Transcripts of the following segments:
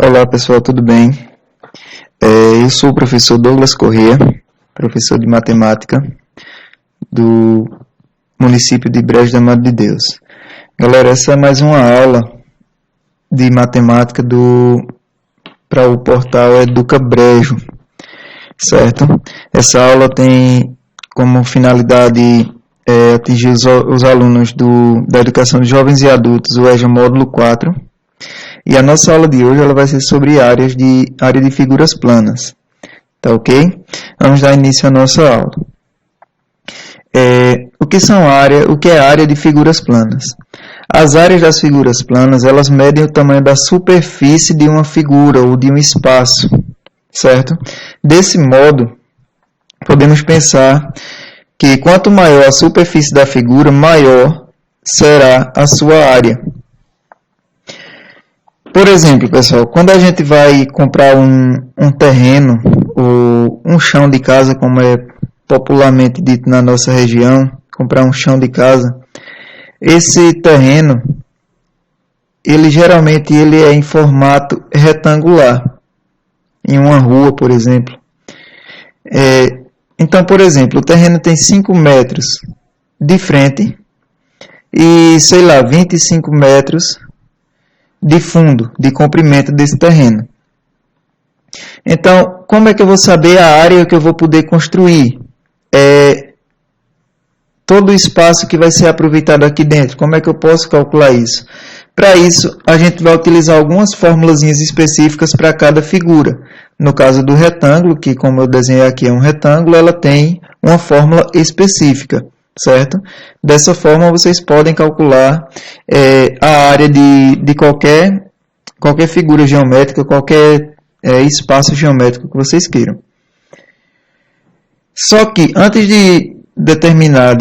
Olá pessoal, tudo bem? Eu sou o professor Douglas Corrêa, professor de matemática do município de Brejo da Madre de Deus. Galera, essa é mais uma aula de matemática para o portal Educa Brejo, certo? Essa aula tem como finalidade atingir os alunos da Educação de Jovens e Adultos, o EJA Módulo 4. E a nossa aula de hoje ela vai ser sobre área de figuras planas. Tá ok? Vamos dar início à nossa aula. O que é área de figuras planas? As áreas das figuras planas, elas medem o tamanho da superfície de uma figura ou de um espaço, certo? Desse modo, podemos pensar que quanto maior a superfície da figura, maior será a sua área. Por exemplo, pessoal, quando a gente vai comprar um terreno ou um chão de casa, como é popularmente dito na nossa região, comprar um chão de casa, esse terreno, geralmente é em formato retangular, em uma rua, por exemplo. Então, por exemplo, o terreno tem 5 metros de frente e, 25 metros de fundo, de comprimento desse terreno. Então, como é que eu vou saber a área que eu vou poder construir? Todo o espaço que vai ser aproveitado aqui dentro. Como é que eu posso calcular isso? Para isso, a gente vai utilizar algumas formulazinhas específicas para cada figura. No caso do retângulo, que como eu desenhei aqui é um retângulo, ela tem uma fórmula específica, certo? Dessa forma, vocês podem calcular a área de qualquer figura geométrica, qualquer espaço geométrico que vocês queiram. Só que, antes de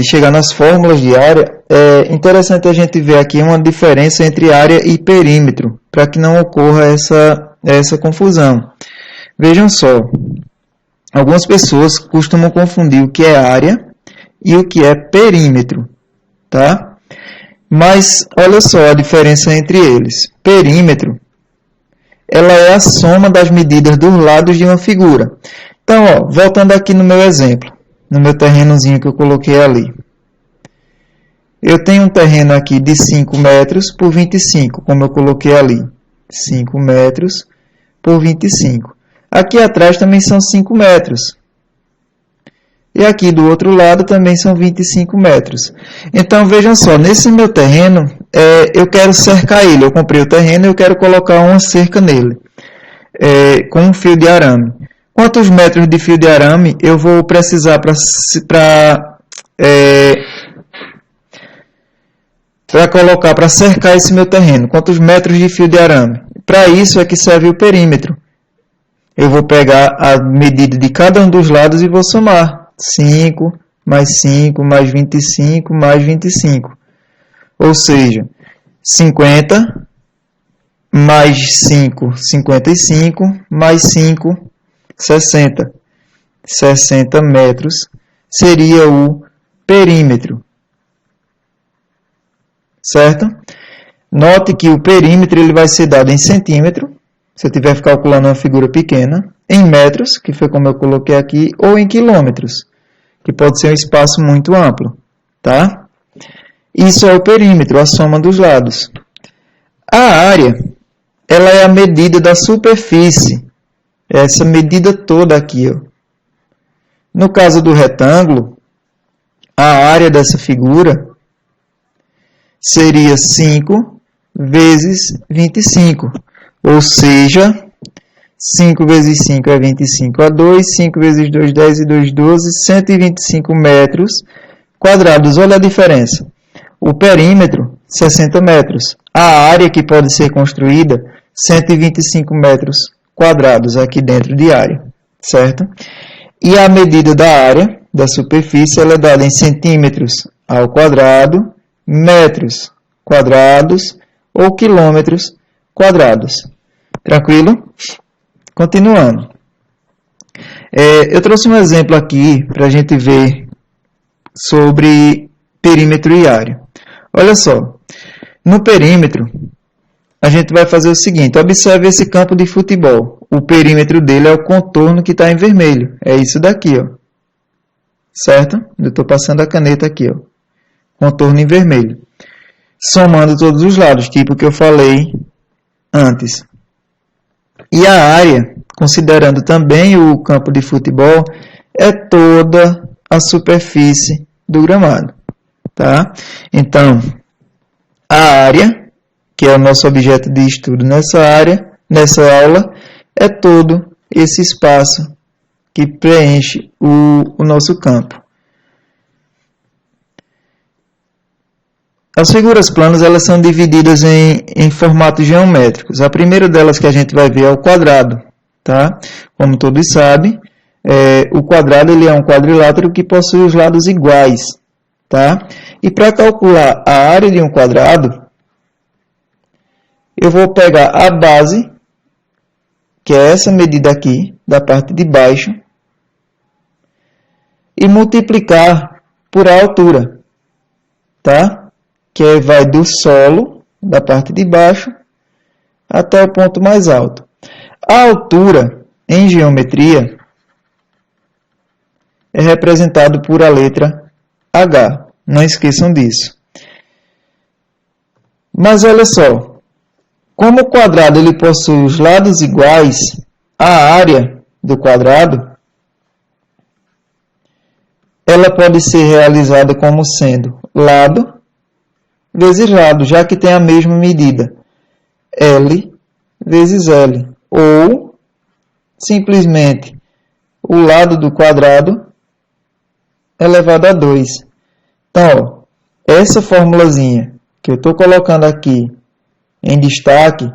chegar nas fórmulas de área, é interessante a gente ver aqui uma diferença entre área e perímetro, para que não ocorra essa confusão. Vejam só, algumas pessoas costumam confundir o que é área e o que é perímetro, tá? Mas olha só a diferença entre eles. Perímetro, ela é a soma das medidas dos lados de uma figura. Então, voltando aqui no meu exemplo, no meu terrenozinho que eu coloquei ali. Eu tenho um terreno aqui de 5 metros por 25, como eu coloquei ali. 5 metros por 25. Aqui atrás também são 5 metros. E aqui do outro lado também são 25 metros. Então, vejam só, nesse meu terreno, eu quero cercar ele. Eu comprei o terreno e eu quero colocar uma cerca nele, com um fio de arame. Quantos metros de fio de arame eu vou precisar para cercar esse meu terreno? Quantos metros de fio de arame? Para isso é que serve o perímetro. Eu vou pegar a medida de cada um dos lados e vou somar. 5, mais 5, mais 25, mais 25. Ou seja, 50, mais 5, 55, mais 5, 60. 60 metros seria o perímetro. Certo? Note que o perímetro ele vai ser dado em centímetro, se eu estiver calculando uma figura pequena, em metros, que foi como eu coloquei aqui, ou em quilômetros, que pode ser um espaço muito amplo, tá? Isso é o perímetro, a soma dos lados. A área, ela é a medida da superfície, essa medida toda aqui, ó. No caso do retângulo, a área dessa figura seria 5 vezes 25, ou seja, 5 vezes 5 é 25 a 2, 5 vezes 2, 10 e 2, 12, 125 metros quadrados. Olha a diferença. O perímetro, 60 metros. A área que pode ser construída, 125 metros quadrados aqui dentro de área, certo? E a medida da área, da superfície, ela é dada em centímetros ao quadrado, metros quadrados ou quilômetros quadrados. Tranquilo? Continuando. Eu trouxe um exemplo aqui para a gente ver sobre perímetro e área. Olha só, no perímetro, a gente vai fazer o seguinte. Observe esse campo de futebol. O perímetro dele é o contorno que está em vermelho. É isso daqui, ó. Certo? Eu estou passando a caneta aqui, ó. Contorno em vermelho. Somando todos os lados, tipo que eu falei antes. E a área, considerando também o campo de futebol, é toda a superfície do gramado. Tá? Então, a área, que é o nosso objeto de estudo nessa aula, é todo esse espaço que preenche o nosso campo. As figuras planas elas são divididas em formatos geométricos. A primeira delas que a gente vai ver é o quadrado. Tá? Como todos sabem, o quadrado ele é um quadrilátero que possui os lados iguais. Tá? E para calcular a área de um quadrado, eu vou pegar a base, que é essa medida aqui, da parte de baixo, e multiplicar por a altura. Tá? Que vai do solo, da parte de baixo, até o ponto mais alto. A altura, em geometria, é representado por a letra H. Não esqueçam disso. Mas olha só, como o quadrado ele possui os lados iguais, a área do quadrado, ela pode ser realizada como sendo lado vezes lado, já que tem a mesma medida, L vezes L, ou simplesmente o lado do quadrado elevado a 2. Então, ó, essa formulazinha que eu estou colocando aqui em destaque,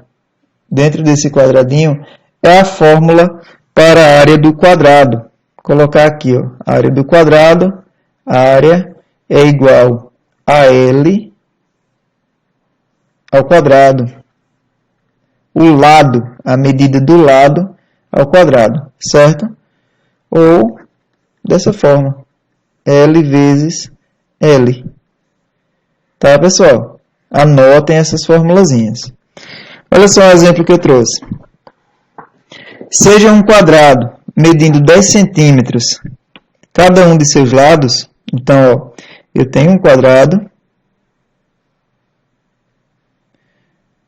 dentro desse quadradinho, é a fórmula para a área do quadrado. Vou colocar aqui, ó, a área do quadrado, a área é igual a L ao quadrado. O lado, a medida do lado ao quadrado, certo? Ou dessa forma, L vezes L. Tá, pessoal? Anotem essas formulazinhas. Olha só o exemplo que eu trouxe. Seja um quadrado medindo 10 centímetros cada um de seus lados. Então, ó, eu tenho um quadrado.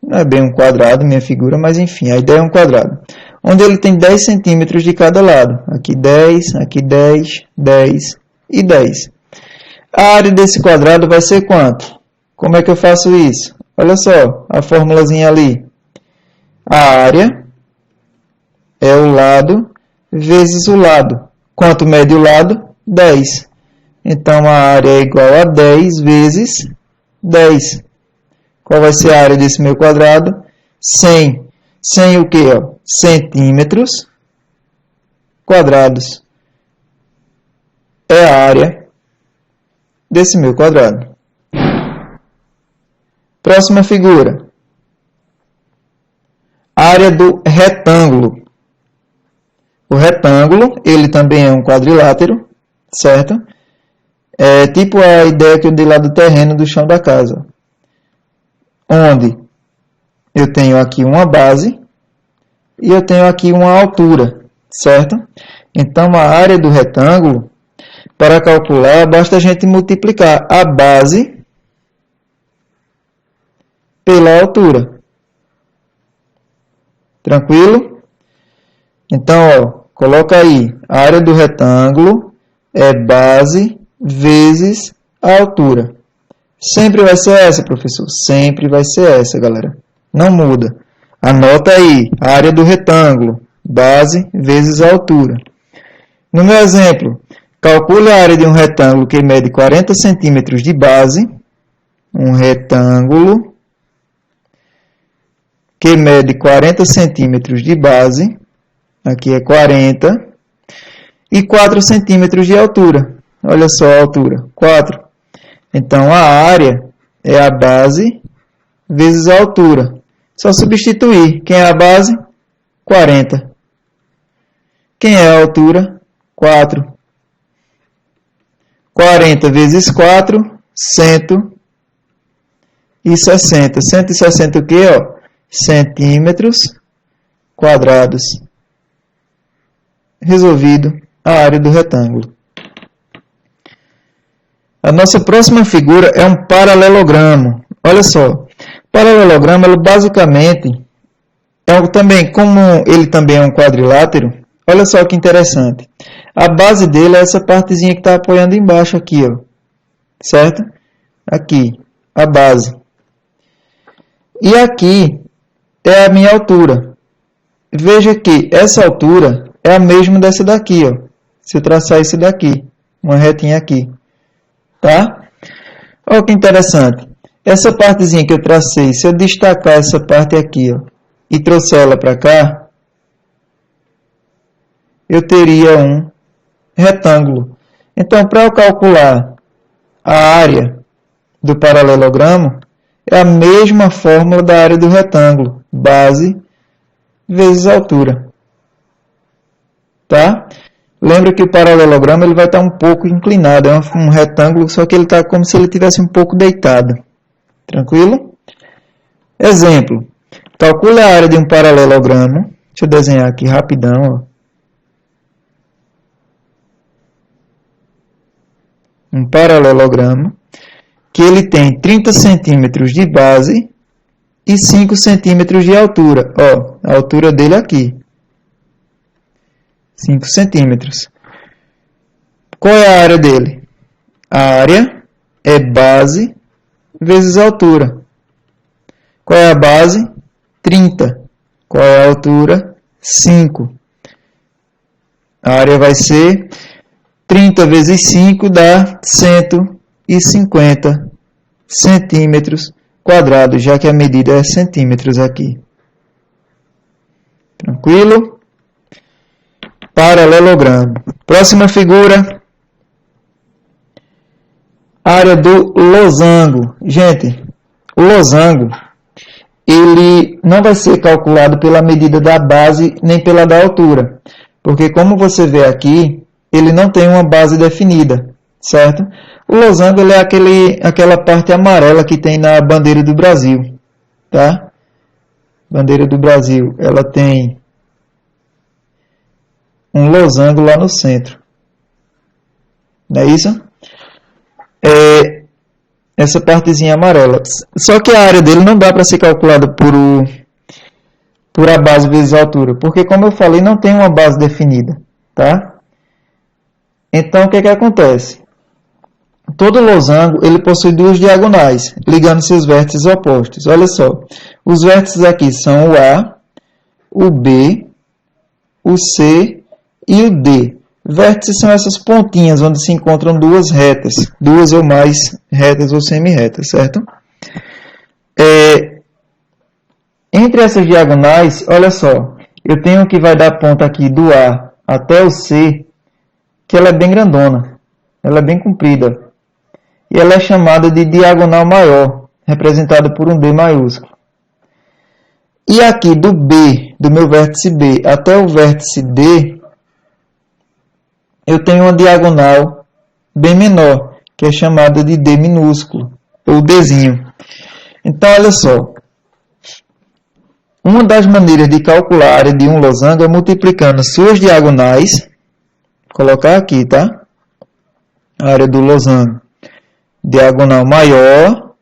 Não é bem um quadrado, minha figura, mas enfim, a ideia é um quadrado. Onde ele tem 10 centímetros de cada lado. Aqui 10, aqui 10, 10 e 10. A área desse quadrado vai ser quanto? Como é que eu faço isso? Olha só, a formulazinha ali. A área é o lado vezes o lado. Quanto mede o lado? 10. Então, a área é igual a 10 vezes 10. Qual vai ser a área desse meu quadrado? 100. 100 o quê? Ó? Centímetros quadrados. É a área desse meu quadrado. Próxima figura. Área do retângulo. O retângulo, ele também é um quadrilátero, certo? É tipo a ideia que eu dei lá do terreno do chão da casa. Onde eu tenho aqui uma base e eu tenho aqui uma altura, certo? Então, a área do retângulo, para calcular, basta a gente multiplicar a base pela altura. Tranquilo? Então, ó, coloca aí, a área do retângulo é base vezes a altura. Sempre vai ser essa, professor? Sempre vai ser essa, galera. Não muda. Anota aí, a área do retângulo, base vezes a altura. No meu exemplo, calcule a área de um retângulo que mede 40 centímetros de base. Um retângulo que mede 40 centímetros de base. Aqui é 40. E 4 centímetros de altura. Olha só a altura, 4. Então, a área é a base vezes a altura. Só substituir. Quem é a base? 40. Quem é a altura? 4. 40 vezes 4, 160. 160 o quê? Ó? centímetros quadrados. Resolvido a área do retângulo. A nossa próxima figura é um paralelogramo. Olha só, paralelogramo, ele basicamente, como ele também é um quadrilátero, olha só que interessante. A base dele é essa partezinha que está apoiando embaixo aqui, ó, certo? Aqui, a base. E aqui é a minha altura. Veja que essa altura é a mesma dessa daqui, ó. Se eu traçar isso daqui, uma retinha aqui. Tá? Olha que interessante. Essa partezinha que eu tracei, se eu destacar essa parte aqui, ó, e trouxer ela para cá, eu teria um retângulo. Então, para eu calcular a área do paralelogramo, é a mesma fórmula da área do retângulo. Base vezes altura. Tá? Lembra que o paralelogramo ele vai estar um pouco inclinado, é um retângulo, só que ele está como se ele estivesse um pouco deitado. Tranquilo? Exemplo. Calcule a área de um paralelogramo. Deixa eu desenhar aqui rapidão. Ó. Um paralelogramo que ele tem 30 centímetros de base e 5 centímetros de altura. Ó, a altura dele aqui. 5 centímetros. Qual é a área dele? A área é base vezes altura. Qual é a base? 30. Qual é a altura? 5. A área vai ser 30 vezes 5 dá 150 centímetros quadrados, já que a medida é centímetros aqui. Tranquilo? Paralelogramo. Próxima figura. Área do losango. Gente, o losango, ele não vai ser calculado pela medida da base nem pela da altura. Porque como você vê aqui, ele não tem uma base definida, certo? O losango ele é aquela parte amarela que tem na bandeira do Brasil. Tá? Bandeira do Brasil, ela tem um losango lá no centro. Não é isso? Essa partezinha amarela. Só que a área dele não dá para ser calculada por a base vezes a altura. Porque, como eu falei, não tem uma base definida. Tá? Então, o que acontece? Todo losango ele possui duas diagonais, ligando seus vértices opostos. Olha só. Os vértices aqui são o A, o B, o C e o D. Vértices são essas pontinhas onde se encontram duas retas, duas ou mais retas ou semi-retas, certo? Entre essas diagonais, olha só, eu tenho que vai dar ponta aqui do A até o C, que ela é bem grandona, ela é bem comprida, e ela é chamada de diagonal maior, representada por um D maiúsculo. E aqui do B, do meu vértice B até o vértice D, eu tenho uma diagonal bem menor, que é chamada de D minúsculo, ou Dzinho. Então, olha só. Uma das maneiras de calcular a área de um losango é multiplicando suas diagonais, colocar aqui, tá? A área do losango. Diagonal maior,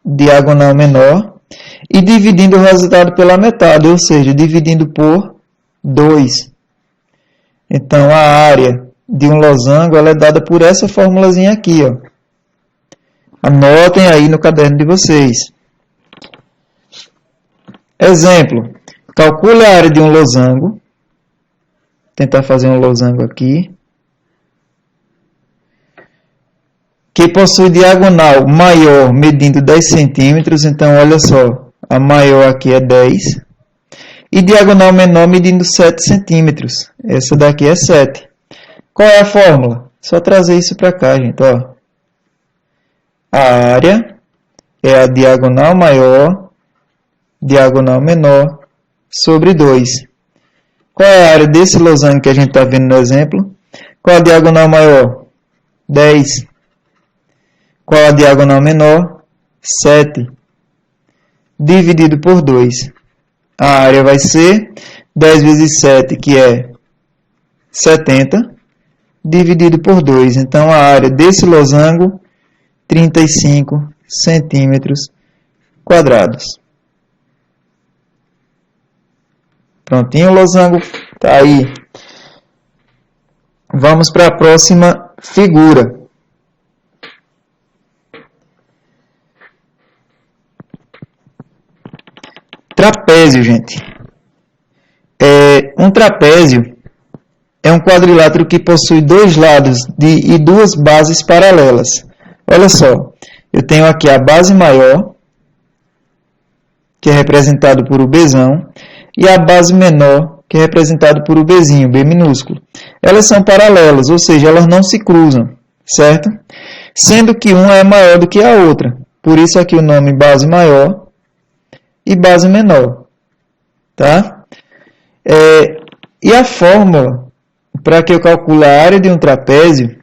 diagonal menor, e dividindo o resultado pela metade, ou seja, dividindo por 2. Então, a área de um losango ela é dada por essa formulazinha aqui, ó. Anotem aí no caderno de vocês. Exemplo, calcule a área de um losango. Vou tentar fazer um losango aqui. Que possui diagonal maior medindo 10 centímetros. Então, olha só, a maior aqui é 10. E diagonal menor medindo 7 centímetros. Essa daqui é 7. Qual é a fórmula? Só trazer isso para cá, gente. Ó. A área é a diagonal maior, diagonal menor, sobre 2. Qual é a área desse losango que a gente está vendo no exemplo? Qual a diagonal maior? 10. Qual a diagonal menor? 7. Dividido por 2. a área vai ser 10 vezes 7, que é 70, dividido por 2. Então, a área desse losango, 35 centímetros quadrados. Prontinho o losango, tá aí. Vamos para a próxima figura. Trapézio, gente. Um trapézio é um quadrilátero que possui dois lados e duas bases paralelas. Olha só, eu tenho aqui a base maior, que é representado por o Bzão, e a base menor, que é representado por o Bzinho, B minúsculo. Elas são paralelas, ou seja, elas não se cruzam, certo? Sendo que uma é maior do que a outra. Por isso aqui o nome base maior e base menor. Tá? E a fórmula para que eu calcule a área de um trapézio,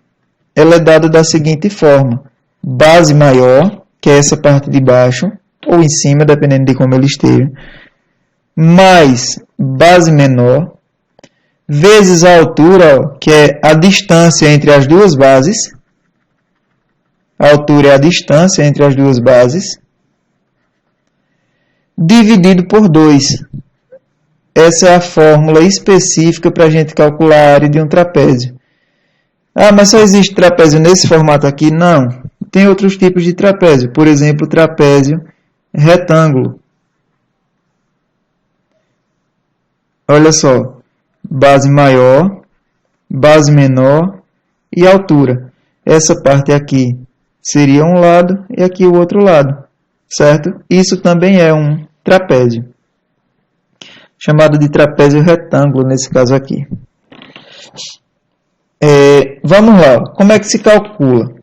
ela é dada da seguinte forma. Base maior, que é essa parte de baixo, ou em cima, dependendo de como ele esteja, mais base menor, vezes a altura, ó, que é a distância entre as duas bases. A altura é a distância entre as duas bases, dividido por 2. Essa é a fórmula específica para a gente calcular a área de um trapézio. Ah, mas só existe trapézio nesse formato aqui? Não. Tem outros tipos de trapézio. Por exemplo, trapézio retângulo. Olha só. Base maior, base menor e altura. Essa parte aqui seria um lado e aqui o outro lado. Certo? Isso também é um trapézio. Chamado de trapézio retângulo, nesse caso aqui. Vamos lá. Como é que se calcula?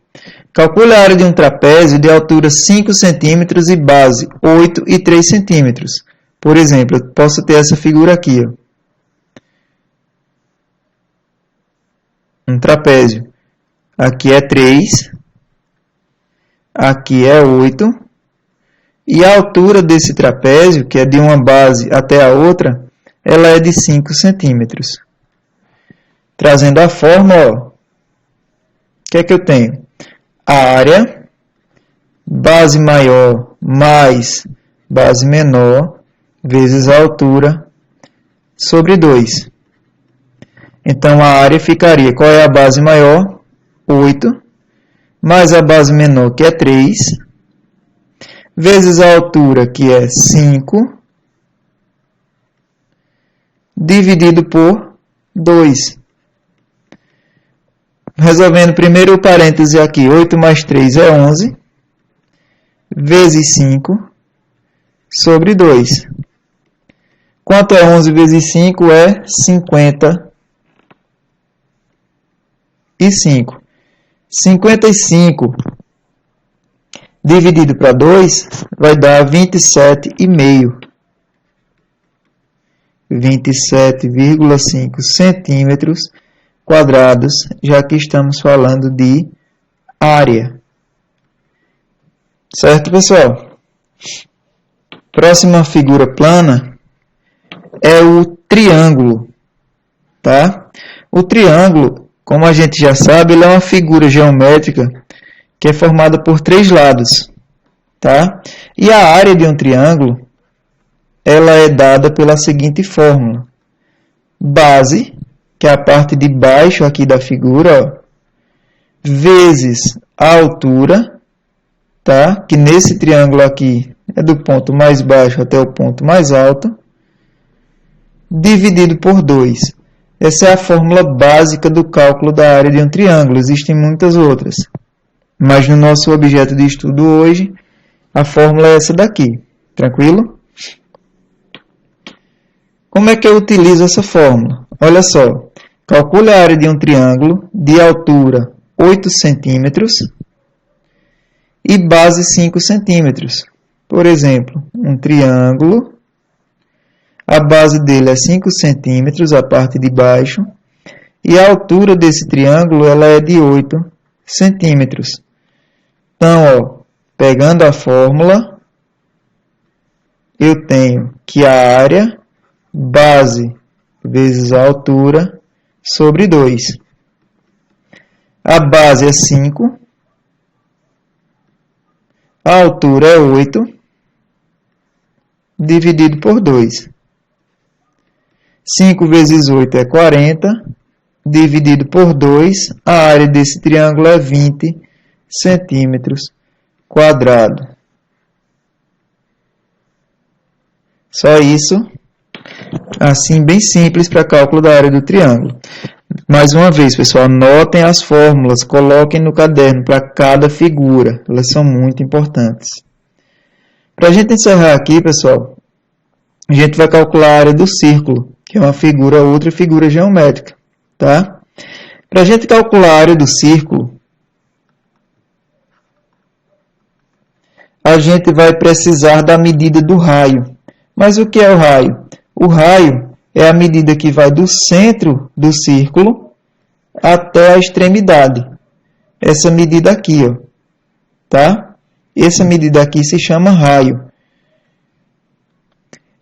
Calcule a área de um trapézio de altura 5 cm e base 8 e 3 cm. Por exemplo, eu posso ter essa figura aqui. Ó. Um trapézio. Aqui é 3. Aqui é 8. E a altura desse trapézio, que é de uma base até a outra, ela é de 5 centímetros. Trazendo a forma, ó, o que é que eu tenho? A área, base maior mais base menor, vezes a altura, sobre 2. Então, a área ficaria, qual é a base maior? 8, mais a base menor, que é 3, vezes a altura, que é 5, dividido por 2. Resolvendo primeiro o parêntese aqui, 8 mais 3 é 11, vezes 5, sobre 2. Quanto é 11 vezes 5? É 55. 55 dividido para 2 vai dar 27,5. 27,5 centímetros quadrados, já que estamos falando de área. Certo, pessoal? Próxima figura plana é o triângulo. Tá? O triângulo, como a gente já sabe, ele é uma figura geométrica que é formada por 3 lados. Tá? E a área de um triângulo ela é dada pela seguinte fórmula. Base, que é a parte de baixo aqui da figura, ó, vezes a altura, tá? Que nesse triângulo aqui é do ponto mais baixo até o ponto mais alto, dividido por 2. Essa é a fórmula básica do cálculo da área de um triângulo. Existem muitas outras. Mas no nosso objeto de estudo hoje, a fórmula é essa daqui. Tranquilo? Como é que eu utilizo essa fórmula? Olha só, calcule a área de um triângulo de altura 8 centímetros e base 5 centímetros. Por exemplo, um triângulo, a base dele é 5 centímetros, a parte de baixo, e a altura desse triângulo ela é de 8 centímetros. Então, ó, pegando a fórmula, eu tenho que a área base vezes a altura sobre 2. A base é 5. A altura é 8, dividido por 2. 5 vezes 8 é 40, dividido por 2. A área desse triângulo é 20 centímetros quadrados. Só isso, assim bem simples para cálculo da área do triângulo. Mais uma vez, pessoal, anotem as fórmulas, coloquem no caderno para cada figura, elas são muito importantes. Para a gente encerrar aqui, pessoal, a gente vai calcular a área do círculo, que é uma figura, outra figura geométrica, tá? Para a gente calcular a área do círculo, a gente vai precisar da medida do raio. Mas o que é o raio? O raio é a medida que vai do centro do círculo até a extremidade. Essa medida aqui, ó, tá? Essa medida aqui se chama raio.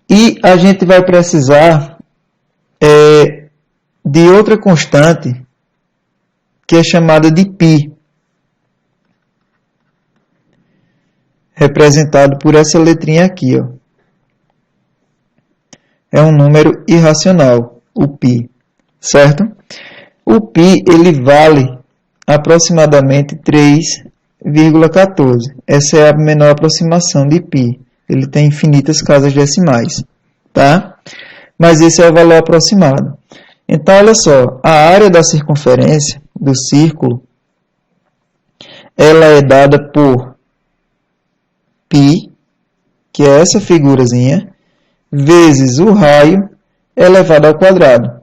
E a gente vai precisar de outra constante, que é chamada de π, representado por essa letrinha aqui, ó. É um número irracional, o π, certo? O π, ele vale aproximadamente 3,14. Essa é a menor aproximação de π. Ele tem infinitas casas decimais, tá? Mas esse é o valor aproximado. Então, olha só, a área da circunferência do círculo, ela é dada por π, que é essa figurazinha, vezes o raio elevado ao quadrado.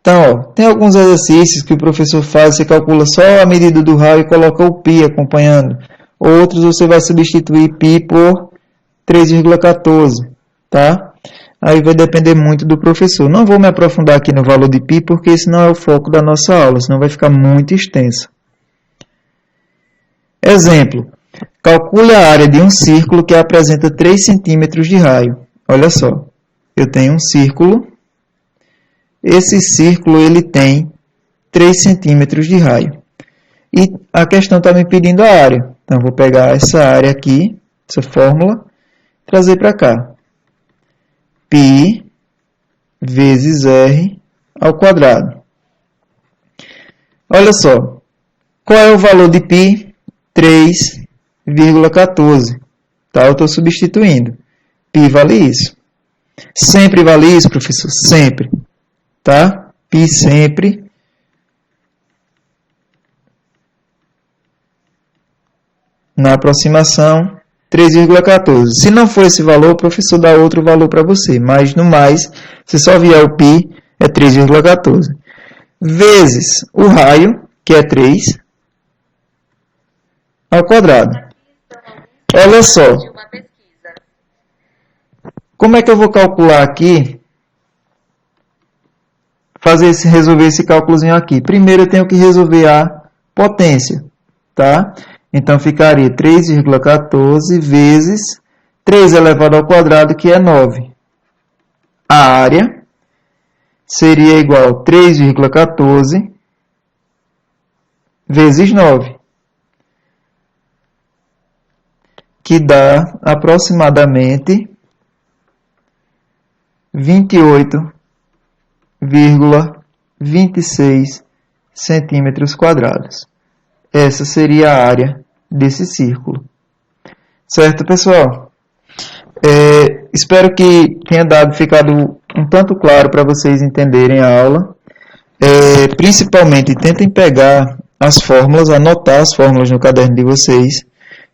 Então, ó, tem alguns exercícios que o professor faz, você calcula só a medida do raio e coloca o π acompanhando. Outros você vai substituir π por 3,14, tá? Aí vai depender muito do professor. Não vou me aprofundar aqui no valor de π, porque esse não é o foco da nossa aula, senão vai ficar muito extenso. Exemplo. Calcule a área de um círculo que apresenta 3 centímetros de raio. Olha só, eu tenho um círculo. Esse círculo ele tem 3 centímetros de raio. E a questão está me pedindo a área. Então, eu vou pegar essa área aqui, essa fórmula, trazer para cá. π vezes r ao quadrado. Olha só, qual é o valor de π? 3,14. Tá? Eu estou substituindo. π vale isso. Sempre vale isso, professor? Sempre. Tá? π sempre. Na aproximação, 3,14. Se não for esse valor, o professor dá outro valor para você. Mas, no mais, se só vier o π, é 3,14. Vezes o raio, que é 3, ao quadrado. Olha só. Como é que eu vou calcular aqui? Resolver esse cálculozinho aqui. Primeiro eu tenho que resolver a potência, tá? Então ficaria 3,14 vezes 3 elevado ao quadrado, que é 9. A área seria igual a 3,14 vezes 9, que dá aproximadamente 28,26 centímetros quadrados. Essa seria a área desse círculo. Certo, pessoal? Espero que tenha ficado um tanto claro para vocês entenderem a aula. Principalmente, tentem pegar as fórmulas, anotar as fórmulas no caderno de vocês,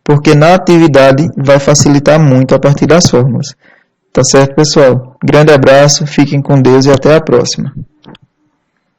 porque na atividade vai facilitar muito a partir das fórmulas. Tá certo, pessoal? Grande abraço, fiquem com Deus e até a próxima.